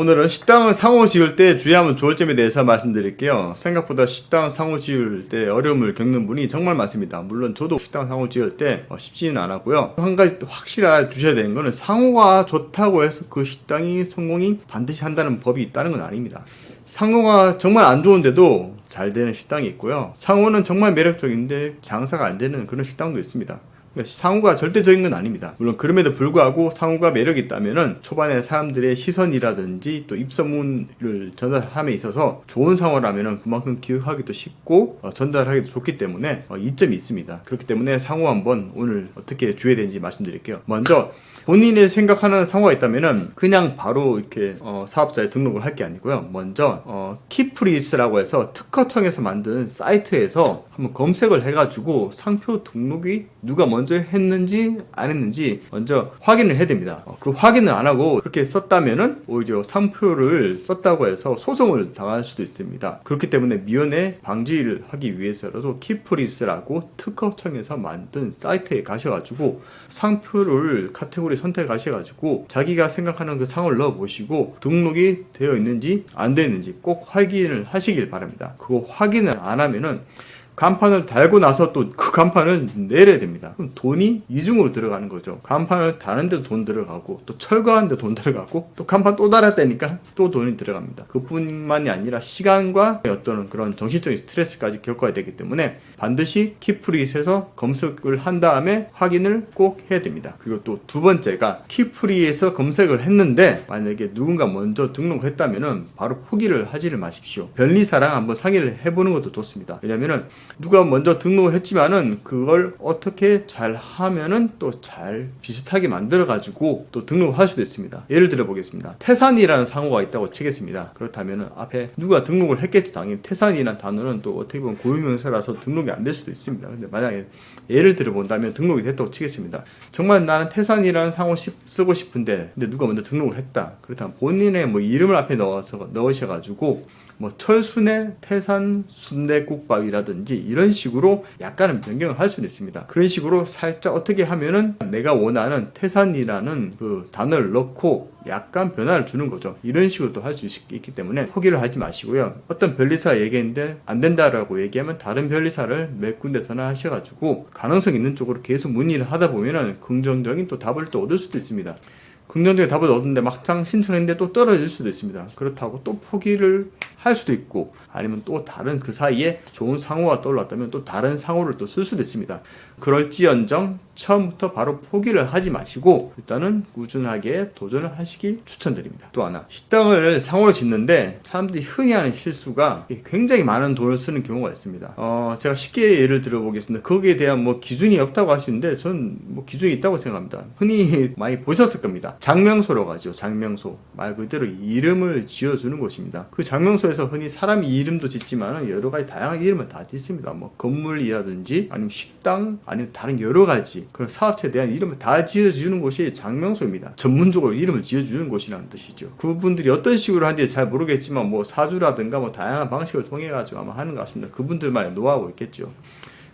오늘은 식당을 상호 지을 때 주의하면 좋을 점에 대해서 말씀드릴게요. 생각보다 식당 상호 지을 때 어려움을 겪는 분이 정말 많습니다. 물론 저도 식당 상호 지을 때 쉽지는 않았고요. 한 가지 또 확실히 알아두셔야 되는 거는 상호가 좋다고 해서 그 식당이 성공이 반드시 한다는 법이 있다는 건 아닙니다. 상호가 정말 안 좋은데도 잘 되는 식당이 있고요. 상호는 정말 매력적인데 장사가 안 되는 그런 식당도 있습니다. 상호가 절대적인 건 아닙니다. 물론 그럼에도 불구하고 상호가 매력이 있다면은 초반에 사람들의 시선이라든지 또 입소문을 전달함에 있어서 좋은 상호라면은 그만큼 기억하기도 쉽고 전달하기도 좋기 때문에 이점이 있습니다. 그렇기 때문에 상호 한번 오늘 어떻게 주어야 되는지 말씀드릴게요. 먼저 본인이 생각하는 상호가 있다면은 그냥 바로 이렇게 사업자에 등록을 할 게 아니고요. 먼저 키프리스라고 해서 특허청에서 만든 사이트에서 한번 검색을 해가지고 상표 등록이 누가 먼저 했는지 안 했는지 먼저 확인을 해야 됩니다. 그 확인을 안 하고 그렇게 썼다면은 오히려 상표를 썼다고 해서 소송을 당할 수도 있습니다. 그렇기 때문에 미연에 방지를 하기 위해서라도 키프리스라고 특허청에서 만든 사이트에 가셔가지고 상표를 카테고리 선택하셔가지고 자기가 생각하는 그 상호를 넣어보시고 등록이 되어 있는지 안 되어 있는지 꼭 확인을 하시길 바랍니다. 그거 확인을 안 하면은 간판을 달고 나서 또 그 간판을 내려야 됩니다. 그럼 돈이 이중으로 들어가는 거죠. 간판을 다는데도 돈 들어가고 또 철거하는데 돈 들어가고 또 간판 또 달았다니까 또 돈이 들어갑니다. 그뿐만이 아니라 시간과 어떤 그런 정신적인 스트레스까지 겪어야 되기 때문에 반드시 키프리에서 검색을 한 다음에 확인을 꼭 해야 됩니다. 그리고 또 두 번째가 키프리에서 검색을 했는데 만약에 누군가 먼저 등록을 했다면은 바로 포기를 하지를 마십시오. 변리사랑 한번 상의를 해보는 것도 좋습니다. 왜냐면은 누가 먼저 등록을 했지만은 그걸 어떻게 잘 하면은 또 잘 비슷하게 만들어 가지고 또 등록을 할 수도 있습니다. 예를 들어 보겠습니다. 태산이라는 상호가 있다고 치겠습니다. 그렇다면은 앞에 누가 등록을 했겠죠. 당연히 태산이라는 단어는 또 어떻게 보면 고유명사라서 등록이 안 될 수도 있습니다. 근데 만약에 예를 들어 본다면 등록이 됐다고 치겠습니다. 정말 나는 태산이라는 상호 쓰고 싶은데 근데 누가 먼저 등록을 했다. 그렇다면 본인의 뭐 이름을 앞에 넣으셔가지고 뭐 철순의 태산 순대국밥이라든지 이런 식으로 약간은 변경을 할 수는 있습니다. 그런 식으로 살짝 어떻게 하면은 내가 원하는 태산이라는 그 단어를 넣고 약간 변화를 주는 거죠. 이런 식으로 또 할 수 있기 때문에 포기를 하지 마시고요. 어떤 변리사 얘기했는데 안 된다라고 얘기하면 다른 변리사를 몇 군데 전화하셔가지고 가능성 있는 쪽으로 계속 문의를 하다 보면은 긍정적인 또 답을 또 얻을 수도 있습니다. 긍정적인 답을 얻는데 막상 신청했는데 또 떨어질 수도 있습니다. 그렇다고 또 포기를 할 수도 있고 아니면 또 다른 그 사이에 좋은 상호가 떠올랐다면 또 다른 상호를 또 쓸 수도 있습니다. 그럴지언정 처음부터 바로 포기를 하지 마시고 일단은 꾸준하게 도전을 하시길 추천드립니다. 또 하나, 식당을 상호로 짓는데 사람들이 흔히 하는 실수가 굉장히 많은 돈을 쓰는 경우가 있습니다. 제가 쉽게 예를 들어 보겠습니다. 거기에 대한 뭐 기준이 없다고 하시는데 저는 뭐 기준이 있다고 생각합니다. 흔히 많이 보셨을 겁니다. 장명소라고 하죠. 장명소. 말 그대로 이름을 지어주는 곳입니다. 그 장명소에서 흔히 사람 이름도 짓지만 여러 가지 다양한 이름을 다 짓습니다. 뭐 건물이라든지 아니면 식당 아니면 다른 여러 가지 그런 사업체에 대한 이름을 다 지어주는 곳이 장명소입니다. 전문적으로 이름을 지어주는 곳이라는 뜻이죠. 그분들이 어떤 식으로 하는지 잘 모르겠지만 뭐 사주라든가 뭐 다양한 방식을 통해 가지고 아마 하는 것 같습니다. 그분들만의 노하우가 있겠죠.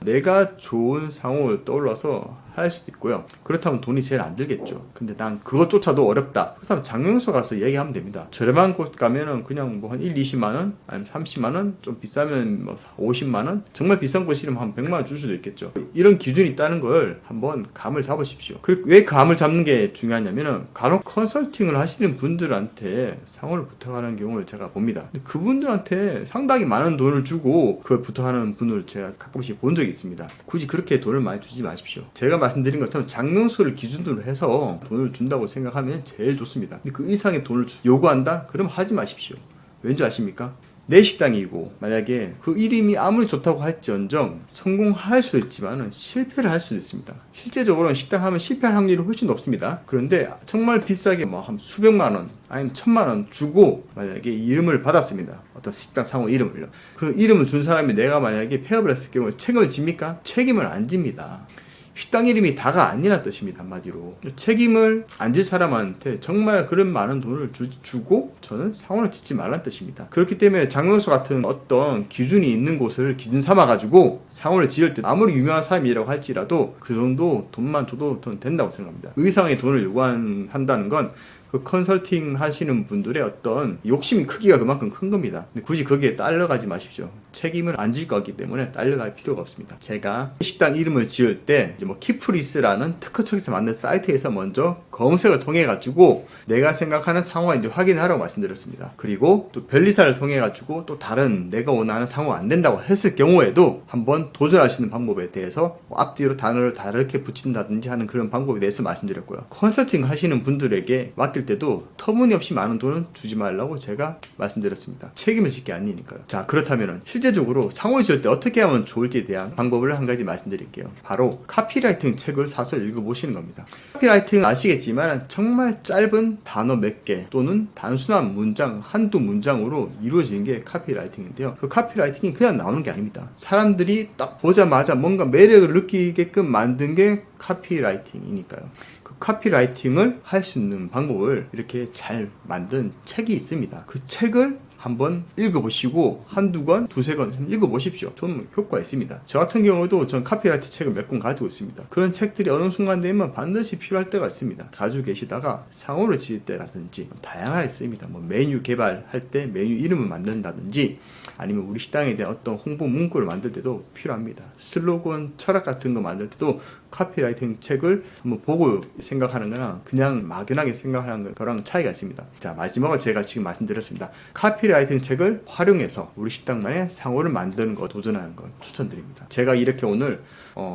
내가 좋은 상호를 떠올라서 할 수도 있고요. 그렇다면 돈이 제일 안 들겠죠. 근데 난 그것조차도 어렵다. 그렇다면 장명소 가서 얘기하면 됩니다. 저렴한 곳 가면은 그냥 뭐 한 1, 20만원 아니면 30만원 좀 비싸면 뭐 50만원 정말 비싼 곳이라면 한 100만원 줄 수도 있겠죠. 이런 기준이 있다는 걸 한번 감을 잡으십시오. 그리고 왜 감을 잡는 게 중요하냐면은 간혹 컨설팅을 하시는 분들한테 상호를 부탁하는 경우를 제가 봅니다. 근데 그분들한테 상당히 많은 돈을 주고 그걸 부탁하는 분을 제가 가끔씩 본 적이 있습니다. 굳이 그렇게 돈을 많이 주지 마십시오. 제가 말씀드린 것처럼 장명소를 기준으로 해서 돈을 준다고 생각하면 제일 좋습니다. 근데 그 이상의 돈을 요구한다? 그럼 하지 마십시오. 왠지 아십니까? 내 식당이고 만약에 그 이름이 아무리 좋다고 할지언정 성공할 수도 있지만 실패를 할 수도 있습니다. 실제적으로는 식당 하면 실패할 확률이 훨씬 높습니다. 그런데 정말 비싸게 뭐 한 수백만원 아니면 1000만원 주고 만약에 이름을 받았습니다. 어떤 식당 상호 이름을요. 그 이름을 준 사람이 내가 만약에 폐업을 했을 경우에 책임을 집니까? 책임을 안 집니다. 식당 이름이 다가 아니란 뜻입니다. 한마디로 책임을 안 질 사람한테 정말 그런 많은 돈을 주고 저는 상호를 짓지 말란 뜻입니다. 그렇기 때문에 장명소 같은 어떤 기준이 있는 곳을 기준 삼아 가지고 상호를 지을 때 아무리 유명한 사람이라고 할지라도 그 정도 돈만 줘도 저는 된다고 생각합니다. 그 이상의 돈을 요구한다는 건 그 컨설팅 하시는 분들의 어떤 욕심 크기가 그만큼 큰 겁니다. 근데 굳이 거기에 딸려가지 마십시오. 책임을 안 질 거기 때문에 딸려갈 필요가 없습니다. 제가 식당 이름을 지을 때 이제 뭐 키프리스라는 특허 쪽에서 만든 사이트에서 먼저 검색을 통해 가지고 내가 생각하는 상호가 이제 확인하라고 말씀드렸습니다. 그리고 또 변리사를 통해 가지고 또 다른 내가 원하는 상호가 안 된다고 했을 경우에도 한번 도전할 수 있는 방법에 대해서 뭐 앞뒤로 단어를 다르게 붙인다든지 하는 그런 방법에 대해서 말씀드렸고요. 컨설팅 하시는 분들에게 맡길 때도 터무니없이 많은 돈은 주지 말라고 제가 말씀드렸습니다. 책임을 질 게 아니니까요. 자, 그렇다면 실제적으로 상호 지을 때 어떻게 하면 좋을지에 대한 방법을 한 가지 말씀드릴게요. 바로 카피라이팅 책을 사서 읽어보시는 겁니다. 카피라이팅 아시겠지만 정말 짧은 단어 몇 개 또는 단순한 문장 한두 문장으로 이루어지는 게 카피라이팅인데요. 그 카피라이팅이 그냥 나오는 게 아닙니다. 사람들이 딱 보자마자 뭔가 매력을 느끼게끔 만든 게 카피라이팅이니까요. 그 카피라이팅을 할 수 있는 방법을 이렇게 잘 만든 책이 있습니다. 그 책을 한번 읽어보시고 한두 권, 두세 권 읽어보십시오. 좀 효과가 있습니다. 저 같은 경우도 전 카피라이팅 책을 몇 권 가지고 있습니다. 그런 책들이 어느 순간 되면 반드시 필요할 때가 있습니다. 가지고 계시다가 상호를 지을 때라든지 다양하게 있습니다. 뭐 메뉴 개발할 때 메뉴 이름을 만든다든지 아니면 우리 식당에 대한 어떤 홍보 문구를 만들 때도 필요합니다. 슬로건, 철학 같은 거 만들 때도 카피라이팅 책을 한번 보고 생각하는 거랑 그냥 막연하게 생각하는 거랑 차이가 있습니다. 자, 마지막으로 제가 지금 말씀드렸습니다. 카피라이팅 책을 활용해서 우리 식당만의 상호를 만드는 거 도전하는 거 추천드립니다. 제가 이렇게 오늘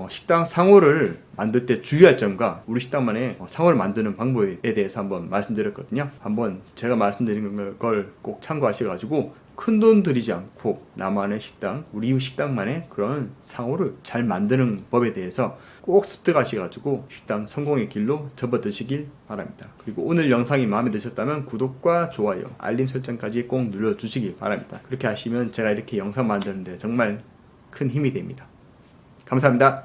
식당 상호를 만들 때 주의할 점과 우리 식당만의 상호를 만드는 방법에 대해서 한번 말씀드렸거든요. 한번 제가 말씀드린 걸 꼭 참고하셔가지고 큰돈 들이지 않고 나만의 식당, 우리 식당만의 그런 상호를 잘 만드는 법에 대해서 꼭 습득하셔가지고 식당 성공의 길로 접어드시길 바랍니다. 그리고 오늘 영상이 마음에 드셨다면 구독과 좋아요, 알림 설정까지 꼭 눌러주시길 바랍니다. 그렇게 하시면 제가 이렇게 영상 만드는데 정말 큰 힘이 됩니다. 감사합니다.